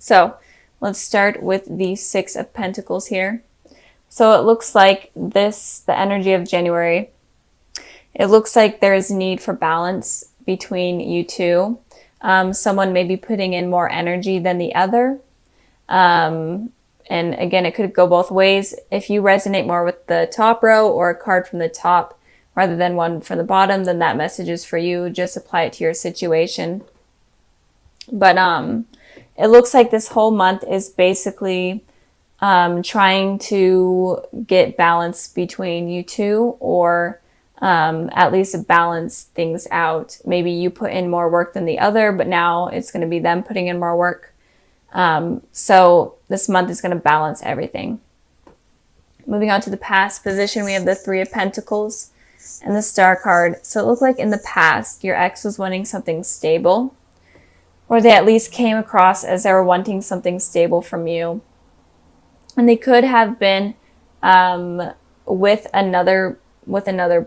So let's start with the Six of Pentacles here. So it looks like the energy of January, it looks like there is need for balance between you two. Someone may be putting in more energy than the other. And again, it could go both ways. If you resonate more with the top row or a card from the top rather than one from the bottom, then that message is for you. Just apply it to your situation. But it looks like this whole month is basically trying to get balance between you two, or at least balance things out. Maybe you put in more work than the other, but now it's going to be them putting in more work. So this month is going to balance everything. Moving on to the past position, we have the Three of Pentacles and the Star card. So it looked like in the past, your ex was wanting something stable, or they at least came across as they were wanting something stable from you. And they could have been with another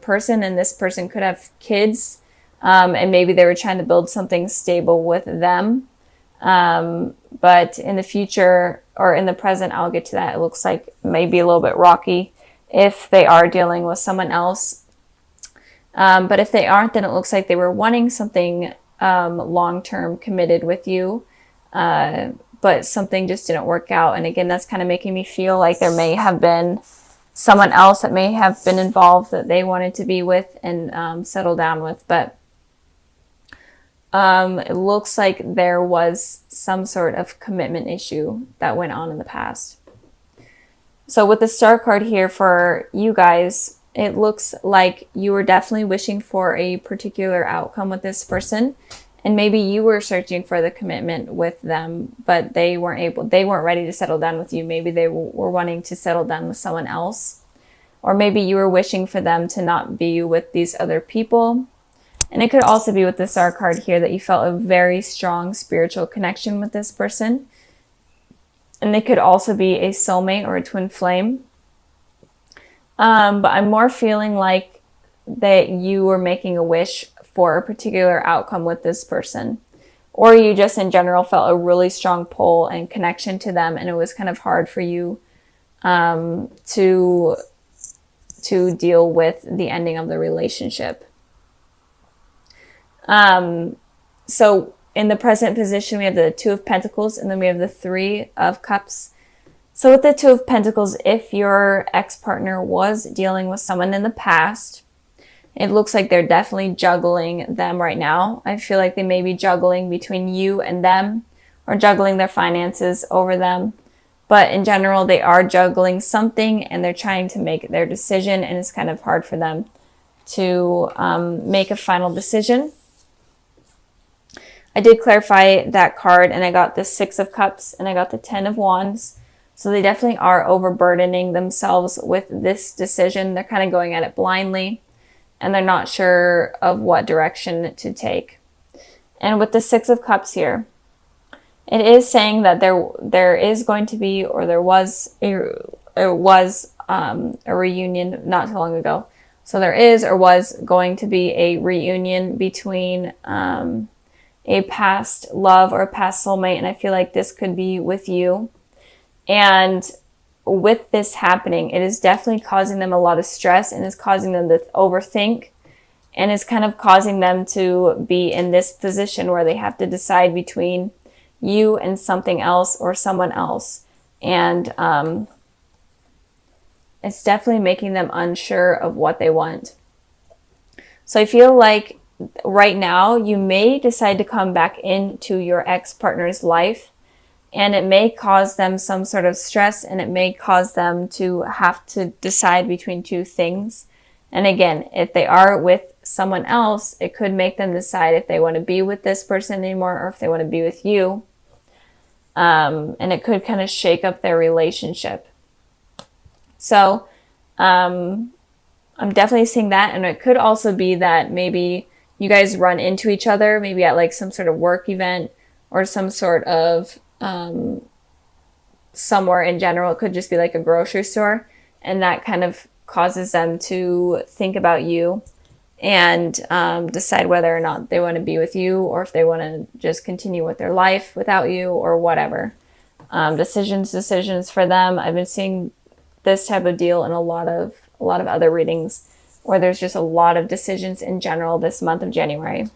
person, and this person could have kids, and maybe they were trying to build something stable with them. But in the future, or in the present, I'll get to that. It looks like maybe a little bit rocky if they are dealing with someone else. But if they aren't, then it looks like they were wanting something long-term committed with you, but something just didn't work out. And again, that's kind of making me feel like there may have been someone else that may have been involved that they wanted to be with and settle down with. But it looks like there was some sort of commitment issue that went on in the past. So with the Star card here for you guys, it looks like you were definitely wishing for a particular outcome with this person. And maybe you were searching for the commitment with them, but they weren't ready to settle down with you. Maybe they were wanting to settle down with someone else. Or maybe you were wishing for them to not be with these other people. And it could also be with the Star card here that you felt a very strong spiritual connection with this person. And they could also be a soulmate or a twin flame. But I'm more feeling like that you were making a wish for a particular outcome with this person. Or you just in general felt a really strong pull and connection to them, and it was kind of hard for you to deal with the ending of the relationship. So in the present position, we have the Two of Pentacles, and then we have the Three of Cups. So with the Two of Pentacles, if your ex-partner was dealing with someone in the past, it looks like they're definitely juggling them right now. I feel like they may be juggling between you and them, or juggling their finances over them. But in general, they are juggling something, and they're trying to make their decision, and it's kind of hard for them to make a final decision. I did clarify that card, and I got the Six of Cups, and I got the Ten of Wands. So they definitely are overburdening themselves with this decision. They're kind of going at it blindly, and they're not sure of what direction to take. And with the Six of Cups here, it is saying that there is going to be, or there was a reunion not too long ago. So there is or was going to be a reunion between a past love or a past soulmate, and I feel like this could be with you. And with this happening, it is definitely causing them a lot of stress, and is causing them to overthink, and is kind of causing them to be in this position where they have to decide between you and something else or someone else. And it's definitely making them unsure of what they want. So I feel like right now you may decide to come back into your ex-partner's life, and it may cause them some sort of stress, and it may cause them to have to decide between two things. And again, if they are with someone else, it could make them decide if they want to be with this person anymore, or if they want to be with you. And it could kind of shake up their relationship. So I'm definitely seeing that. And it could also be that maybe you guys run into each other, maybe at like some sort of work event, or some sort of somewhere in general. It could just be like a grocery store, and that kind of causes them to think about you and decide whether or not they want to be with you, or if they want to just continue with their life without you, or whatever. decisions for them. I've been seeing this type of deal in a lot of other readings where there's just a lot of decisions in general this month of January.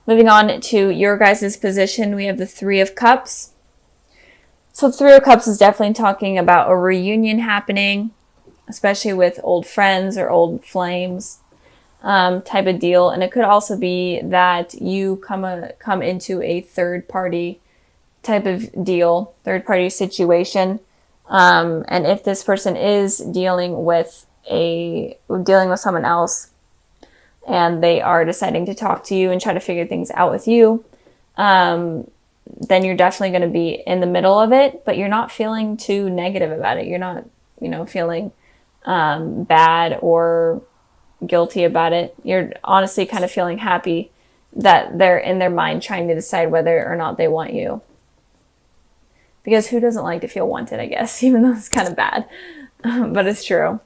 Moving on to your guys' position, we have the Three of Cups. So the Three of Cups is definitely talking about a reunion happening, especially with old friends or old flames type of deal. And it could also be that you come into a third party type of deal, third party situation. And if this person is dealing with someone else and they are deciding to talk to you and try to figure things out with you, then you're definitely going to be in the middle of it, but you're not feeling too negative about it. You're not, feeling bad or guilty about it. You're honestly kind of feeling happy that they're in their mind trying to decide whether or not they want you. Because who doesn't like to feel wanted, I guess, even though it's kind of bad, but it's true.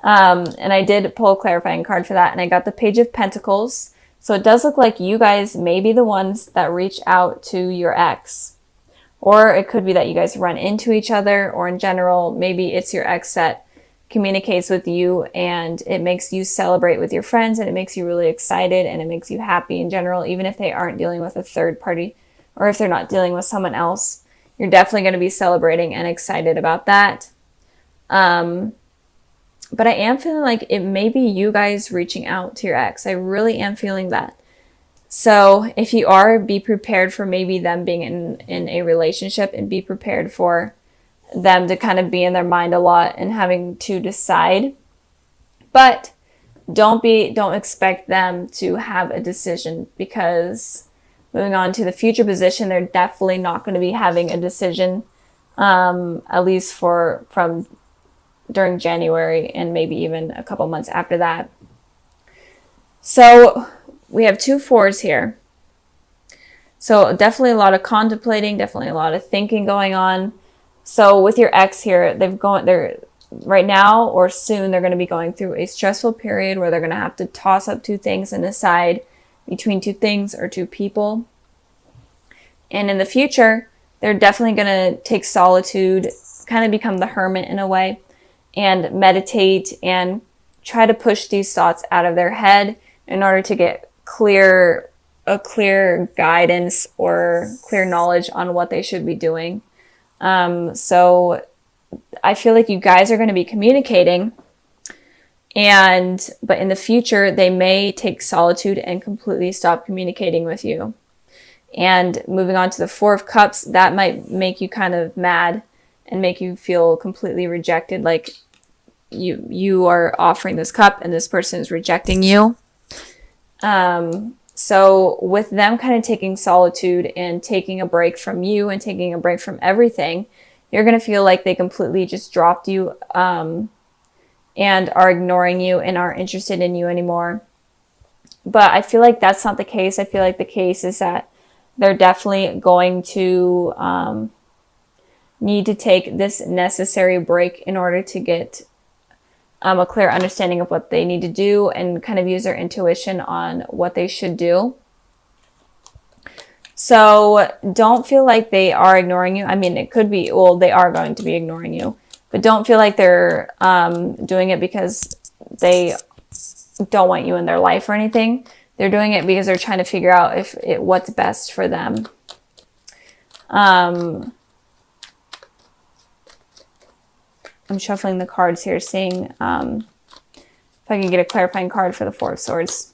And I did pull a clarifying card for that, and I got the Page of Pentacles. So it does look like you guys may be the ones that reach out to your ex. Or it could be that you guys run into each other, or in general, maybe it's your ex that communicates with you and it makes you celebrate with your friends and it makes you really excited and it makes you happy in general, even if they aren't dealing with a third party or if they're not dealing with someone else. You're definitely going to be celebrating and excited about that. But I am feeling like it may be you guys reaching out to your ex. I really am feeling that. So if you are, be prepared for maybe them being in a relationship, and be prepared for them to kind of be in their mind a lot and having to decide. But don't expect them to have a decision, because moving on to the future position, they're definitely not going to be having a decision, at least from during January and maybe even a couple months after that. So we have 2 4s here. So definitely a lot of contemplating, definitely a lot of thinking going on. So with your ex here, they're right now or soon, they're going to be going through a stressful period where they're going to have to toss up 2 things and decide between 2 things or 2 people. And in the future, they're definitely going to take solitude, kind of become the hermit in a way, and meditate and try to push these thoughts out of their head in order to get clear guidance or clear knowledge on what they should be doing. So I feel like you guys are going to be communicating, but in the future, they may take solitude and completely stop communicating with you. And moving on to the 4 of Cups, that might make you kind of mad and make you feel completely rejected, like you are offering this cup and this person is rejecting you. So with them kind of taking solitude and taking a break from you and taking a break from everything, you're going to feel like they completely just dropped you and are ignoring you and aren't interested in you anymore. But I feel like that's not the case. I feel like the case is that they're definitely going to need to take this necessary break in order to get a clear understanding of what they need to do and kind of use their intuition on what they should do. So don't feel like they are ignoring you. I mean, it could be, well, they are going to be ignoring you, but don't feel like they're doing it because they don't want you in their life or anything. They're doing it because they're trying to figure out what's best for them. I'm shuffling the cards here, seeing if I can get a clarifying card for the 4 of Swords.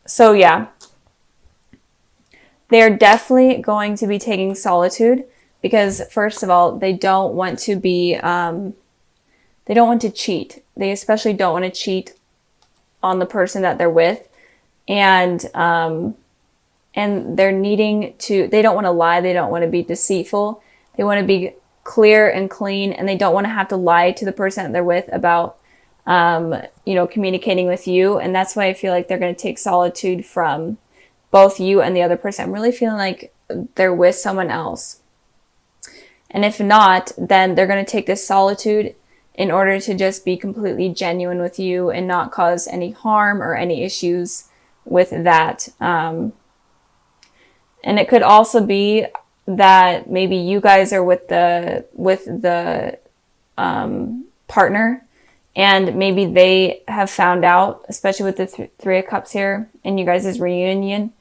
So yeah, they're definitely going to be taking solitude because, first of all, they don't want to be, they don't want to cheat. They especially don't want to cheat on the person that they're with. And they're needing to, they don't want to lie. They don't want to be deceitful. They want to be clear and clean, and they don't want to have to lie to the person that they're with about, communicating with you. And that's why I feel like they're going to take solitude from both you and the other person. I'm really feeling like they're with someone else. And if not, then they're going to take this solitude in order to just be completely genuine with you and not cause any harm or any issues with that. And it could also be that maybe you guys are with the partner, and maybe they have found out, especially with the Three of Cups here in you guys' reunion,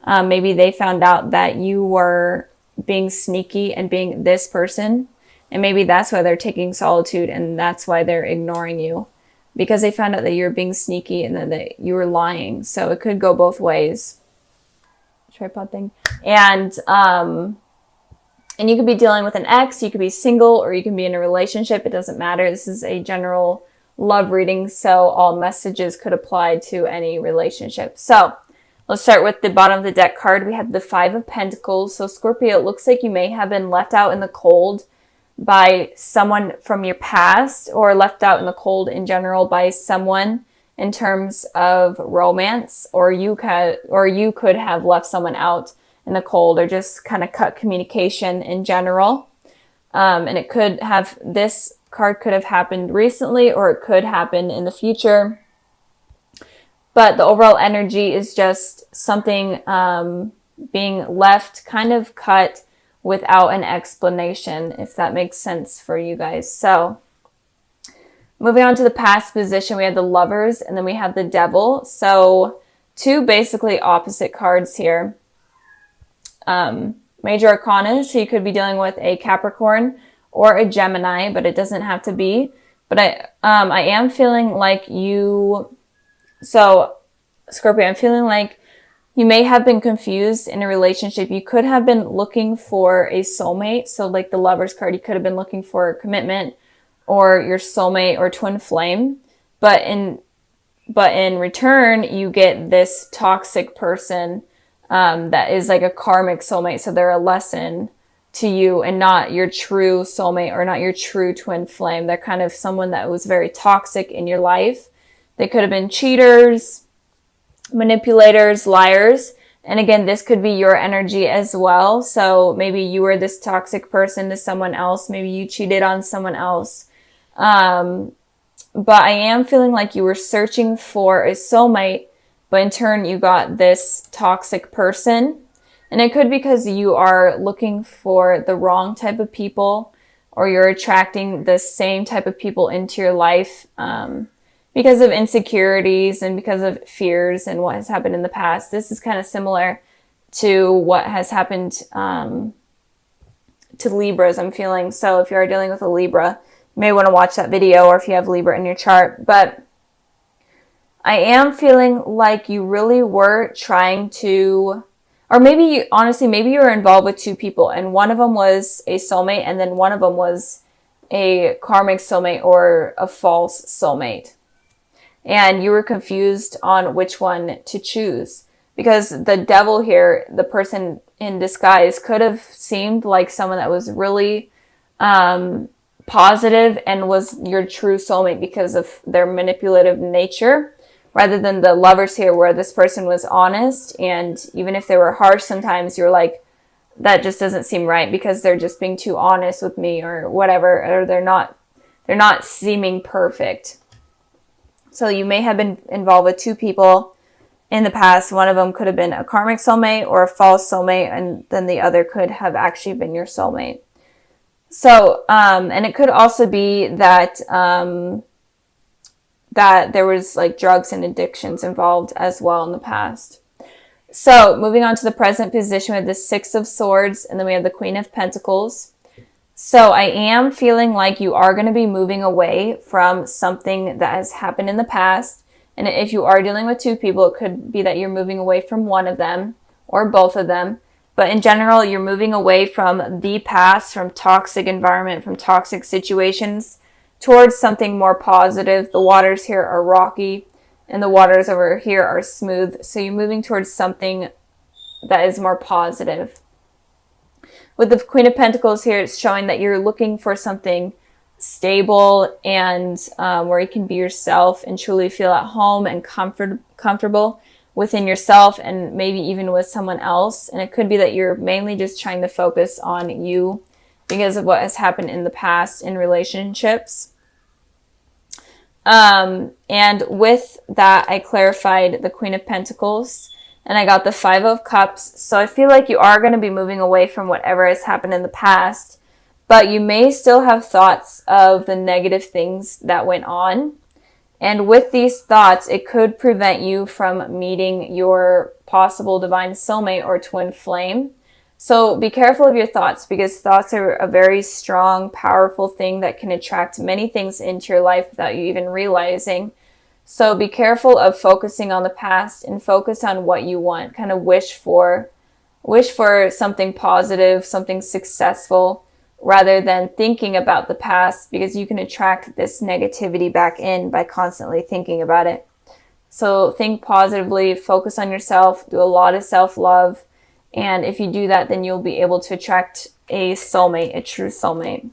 maybe they found out that you were being sneaky and being this person, and maybe that's why they're taking solitude, and that's why they're ignoring you, because they found out that you're being sneaky and that you were lying. So it could go both ways. Tripod thing. And you could be dealing with an ex, you could be single, or you can be in a relationship. It doesn't matter. This is a general love reading, so all messages could apply to any relationship. So let's start with the bottom of the deck card. We have the Five of Pentacles. So Scorpio, it looks like you may have been left out in the cold by someone from your past, or left out in the cold in general by someone in terms of romance, or you could have left someone out in the cold, or just kind of cut communication in general. And it could have, this card could have happened recently, or it could happen in the future. But the overall energy is just something being left kind of cut without an explanation, if that makes sense for you guys. So moving on to the past position, we have the Lovers, and then we have the Devil. So two basically opposite cards here. Major Arcana, so you could be dealing with a Capricorn or a Gemini, but it doesn't have to be. But I am feeling like you, so Scorpio, I'm feeling like you may have been confused in a relationship. You could have been looking for a soulmate. So like the Lovers card, you could have been looking for commitment or your soulmate or twin flame. But in return, you get this toxic person that is like a karmic soulmate. So they're a lesson to you and not your true soulmate or not your true twin flame. They're kind of someone that was very toxic in your life. They could have been cheaters, manipulators, liars. And again, this could be your energy as well. So maybe you were this toxic person to someone else. Maybe you cheated on someone else. But I am feeling like you were searching for a soulmate, but in turn you got this toxic person. And it could be because you are looking for the wrong type of people, or you're attracting the same type of people into your life because of insecurities and because of fears and what has happened in the past. This is kind of similar to what has happened to Libras, I'm feeling. So if you are dealing with a Libra, you may want to watch that video, or if you have Libra in your chart. But I am feeling like you really were trying to, or maybe honestly, maybe you were involved with two people, and one of them was a soulmate, and then one of them was a karmic soulmate or a false soulmate. And you were confused on which one to choose, because the Devil here, the person in disguise, could have seemed like someone that was really positive and was your true soulmate because of their manipulative nature, rather than the Lovers here, where this person was honest. And even if they were harsh, sometimes you're like, that just doesn't seem right because they're just being too honest with me, or whatever, or they're not seeming perfect. So you may have been involved with two people in the past. One of them could have been a karmic soulmate or a false soulmate, and then the other could have actually been your soulmate. So, and it could also be that that there was like drugs and addictions involved as well in the past. So moving on to the present position, we have the Six of Swords, and then we have the Queen of Pentacles. So I am feeling like you are going to be moving away from something that has happened in the past. And if you are dealing with two people, it could be that you're moving away from one of them or both of them. But in general, you're moving away from the past, from toxic environment, from toxic situations, towards something more positive. The waters here are rocky and the waters over here are smooth. So you're moving towards something that is more positive. With the Queen of Pentacles here, it's showing that you're looking for something stable and where you can be yourself and truly feel at home and comfortable within yourself, and maybe even with someone else. And it could be that you're mainly just trying to focus on you because of what has happened in the past in relationships. And with that, I clarified the Queen of Pentacles and I got the Five of Cups. So I feel like you are going to be moving away from whatever has happened in the past, but you may still have thoughts of the negative things that went on. And with these thoughts, it could prevent you from meeting your possible divine soulmate or twin flame. So be careful of your thoughts, because thoughts are a very strong, powerful thing that can attract many things into your life without you even realizing. So be careful of focusing on the past and focus on what you want. Kind of wish for something positive, something successful, rather than thinking about the past, because you can attract this negativity back in by constantly thinking about it. So think positively, focus on yourself, do a lot of self-love. And if you do that, then you'll be able to attract a soulmate, a true soulmate.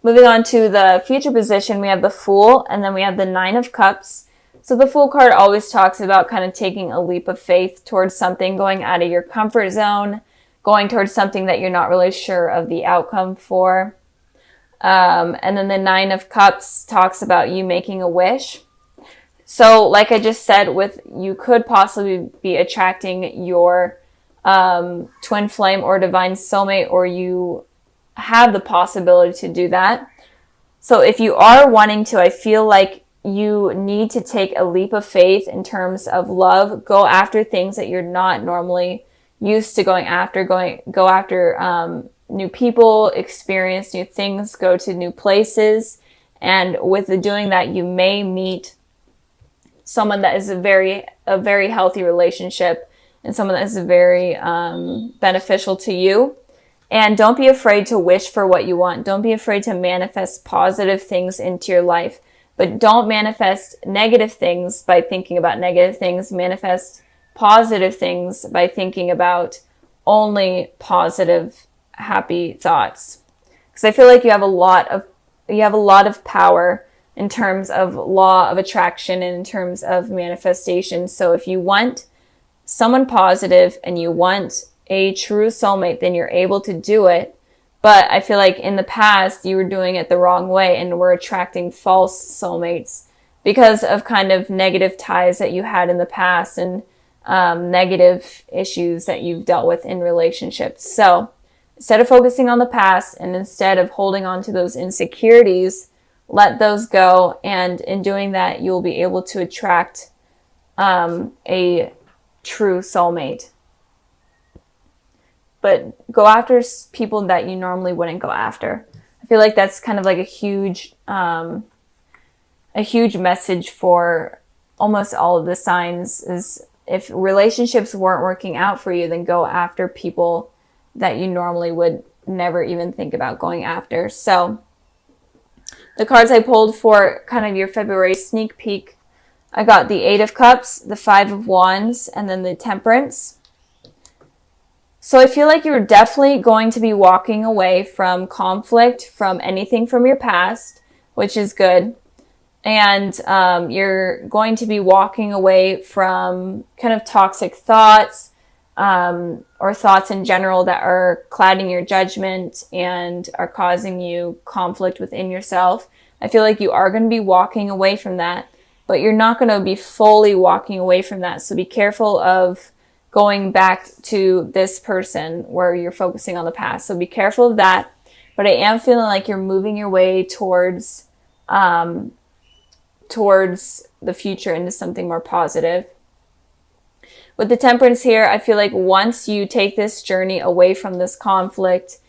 Moving on to the future position, we have the Fool, and then we have the Nine of Cups. So the Fool card always talks about kind of taking a leap of faith towards something, going out of your comfort zone, going towards something that you're not really sure of the outcome for. And then the Nine of Cups talks about you making a wish. So like I just said, you could possibly be attracting your twin flame or divine soulmate, or you have the possibility to do that. So if you are wanting to, I feel like you need to take a leap of faith in terms of love. Go after things that you're not normally used to going after. Go after new people, experience new things, go to new places. And with doing that, you may meet someone that is a very healthy relationship, and someone that is very beneficial to you. And don't be afraid to wish for what you want. Don't be afraid to manifest positive things into your life. But don't manifest negative things by thinking about negative things. Manifest positive things by thinking about only positive, happy thoughts. Because I feel like you have a lot of power in terms of law of attraction and in terms of manifestation. So if you want someone positive and you want a true soulmate, then you're able to do it. But I feel like in the past you were doing it the wrong way and were attracting false soulmates because of kind of negative ties that you had in the past and negative issues that you've dealt with in relationships. So instead of focusing on the past and instead of holding on to those insecurities, let those go. And in doing that, you'll be able to attract a true soulmate. But go after people that you normally wouldn't go after. I feel like that's kind of like a huge message for almost all of the signs, is if relationships weren't working out for you, then go after people that you normally would never even think about going after. So the cards I pulled for kind of your February sneak peek, I got the Eight of Cups, the Five of Wands, and then the Temperance. So I feel like you're definitely going to be walking away from conflict, from anything from your past, which is good. And you're going to be walking away from kind of toxic thoughts or thoughts in general that are clouding your judgment and are causing you conflict within yourself. I feel like you are going to be walking away from that, but you're not going to be fully walking away from that. So be careful of going back to this person where you're focusing on the past. So be careful of that. But I am feeling like you're moving your way towards the future into something more positive. With the Temperance here, I feel like once you take this journey away from this conflict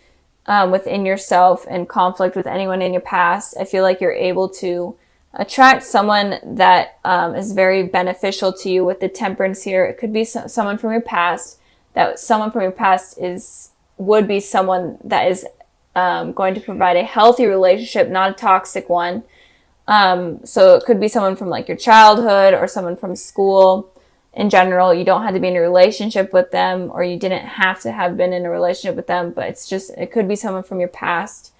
within yourself and conflict with anyone in your past, I feel like you're able to attract someone that is very beneficial to you. With the Temperance here, it could be someone from your past. That someone from your past would be someone that is going to provide a healthy relationship, not a toxic one. So it could be someone from like your childhood or someone from school. In general, you don't have to be in a relationship with them, or you didn't have to have been in a relationship with them, but it could be someone from your past.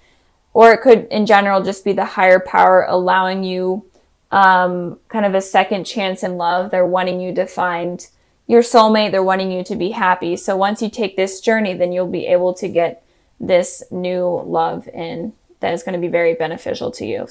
Or it could, in general, just be the higher power allowing you kind of a second chance in love. They're wanting you to find your soulmate. They're wanting you to be happy. So once you take this journey, then you'll be able to get this new love in that is going to be very beneficial to you.